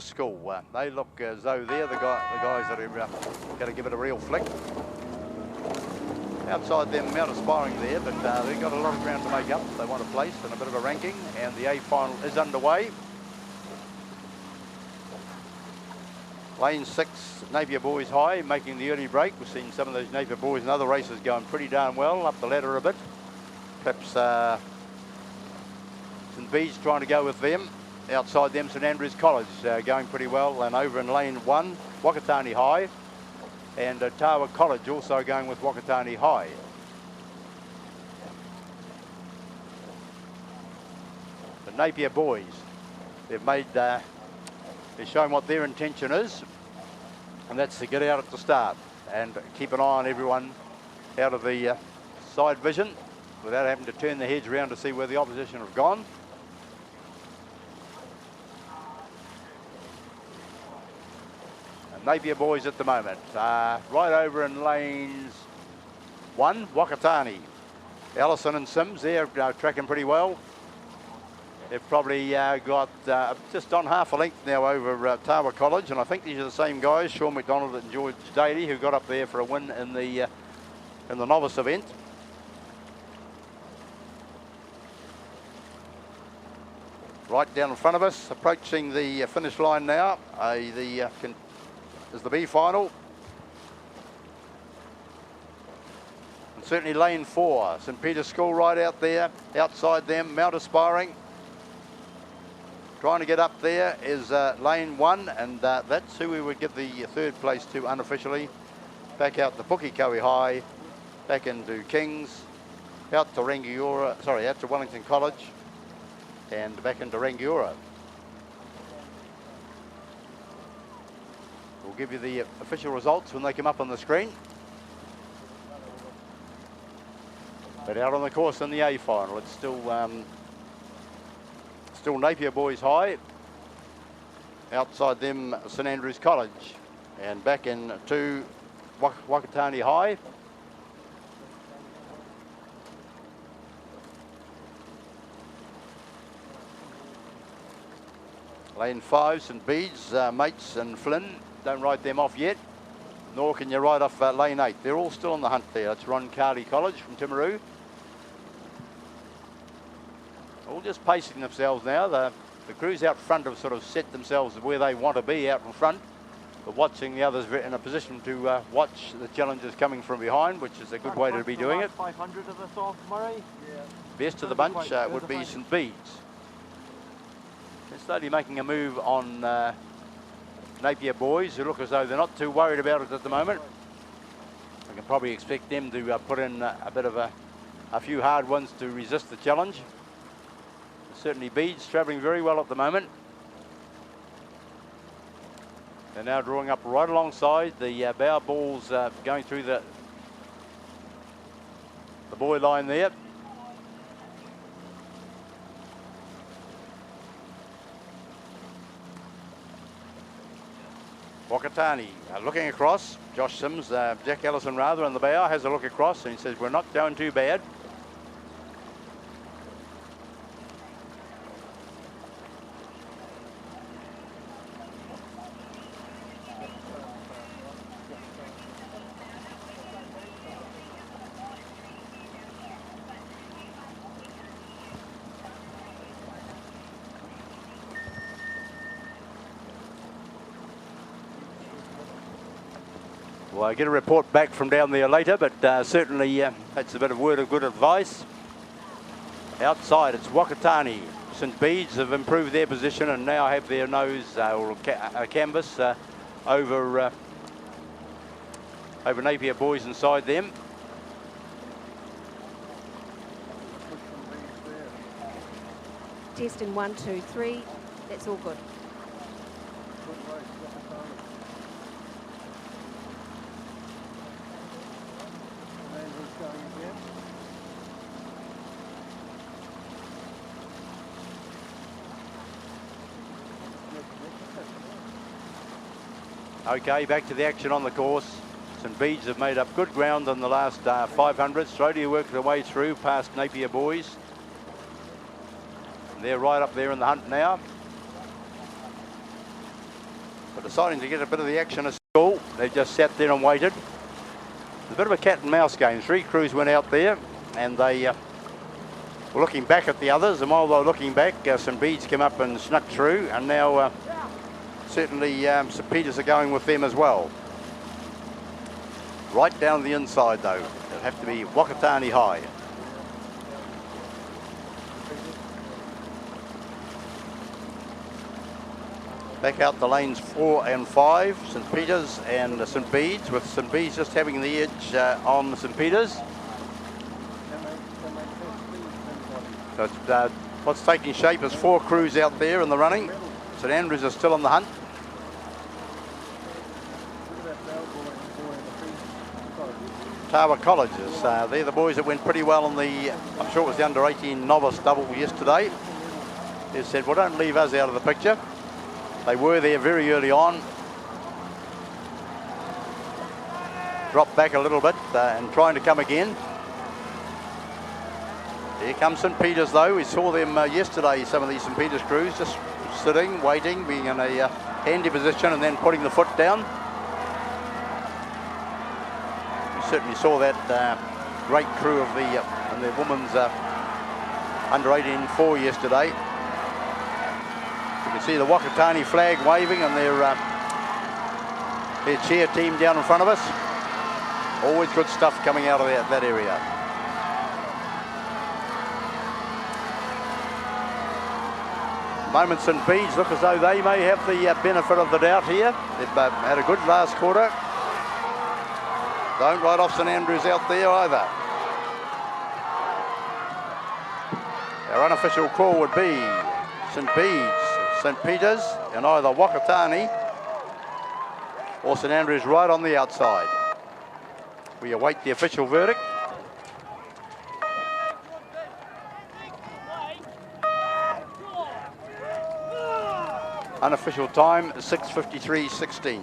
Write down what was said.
School. They look as though they're the guys that are going to give it a real flick. Outside them, Mount Aspiring there, but they've got a lot of ground to make up. They want a place and a bit of a ranking, and the A final is underway. Lane 6, Napier Boys High, making the early break. We've seen some of those Napier Boys in other races going pretty darn well, up the ladder a bit. Perhaps St Bede's trying to go with them. Outside them, St Andrews College going pretty well, and over in lane 1, Wakatani High, and Tawa College also going with Wakatani High. The Napier Boys, they've shown what their intention is, and that's to get out at the start and keep an eye on everyone out of the side vision without having to turn their heads around to see where the opposition have gone. Napier Boys at the moment, right over in lanes 1, Wakatani. Allison and Sims, they're tracking pretty well. They've probably got just on half a length now over Tawa College, and I think these are the same guys, Sean McDonald and George Daly, who got up there for a win in the novice event. Right down in front of us, approaching the finish line now, is the B final. And certainly lane 4, St Peter's School right out there. Outside them, Mount Aspiring. Trying to get up there is lane 1, and that's who we would give the third place to unofficially. Back out to Pukekohe High, back into Kings, out to out to Wellington College, and back into Rangiora. We'll give you the official results when they come up on the screen. But out on the course in the A final, it's still Napier Boys High. Outside them, St Andrews College, and back into Wakatani High. Lane 5, St Bede's, Mates and Flynn. Don't write them off yet, nor can you write off lane 8. They're all still on the hunt there. That's Ron Cardi College from Timaru. All just pacing themselves now. The crews out front have sort of set themselves where they want to be out in front, but watching the others in a position to watch the challenges coming from behind, which is a good way to be doing it. 500 of us off, Murray. Yeah. Best of the bunch would be St Bede's. They're slowly making a move on Napier Boys, who look as though they're not too worried about it at the moment. We can probably expect them to put in a bit of a few hard ones to resist the challenge. Certainly Bede's travelling very well at the moment. They're now drawing up right alongside the bow balls, going through the buoy line there. Wakatani looking across. Josh Sims, Jack Ellison rather, on the bow, has a look across and he says, we're not going too bad. Well, I get a report back from down there later, but certainly that's a bit of word of good advice. Outside, it's Wakatani. St Bede's have improved their position and now have their nose or canvas over Napier Boys inside them. Testing 1, 2, 3. That's all good. Okay, back to the action on the course. St Bede's have made up good ground on the last 500. Slowly worked their way through past Napier Boys. They're right up there in the hunt now. but deciding to get a bit of the action at school. They just sat there and waited. It's a bit of a cat and mouse game. 3 crews went out there and they were looking back at the others, and while they were looking back, St Bede's came up and snuck through, and now certainly St Peter's are going with them as well. Right down the inside though, it'll have to be Wakatani high. Back out the lanes 4 and 5, St Peter's and St Bede's, with St Bede's just having the edge on St Peter's. So what's taking shape is 4 crews out there in the running. St Andrews is still on the hunt. Tawa Colleges, they're the boys that went pretty well in the, I'm sure it was the under-18 novice double yesterday. They said, well, don't leave us out of the picture. They were there very early on. Dropped back a little bit and trying to come again. Here comes St Peter's though. We saw them yesterday, some of these St Peter's crews just sitting, waiting, being in a handy position and then putting the foot down. We certainly saw that great crew of the women's under-18 4 yesterday. You can see the Wakatani flag waving and their cheer team down in front of us. Always good stuff coming out of that area. Moment St Bede's look as though they may have the benefit of the doubt here. They've had a good last quarter. Don't write off St Andrews out there either. Our unofficial call would be St Bede's, St Peter's, and either Wakatani or St Andrews right on the outside. We await the official verdict. Unofficial time 6:53.16.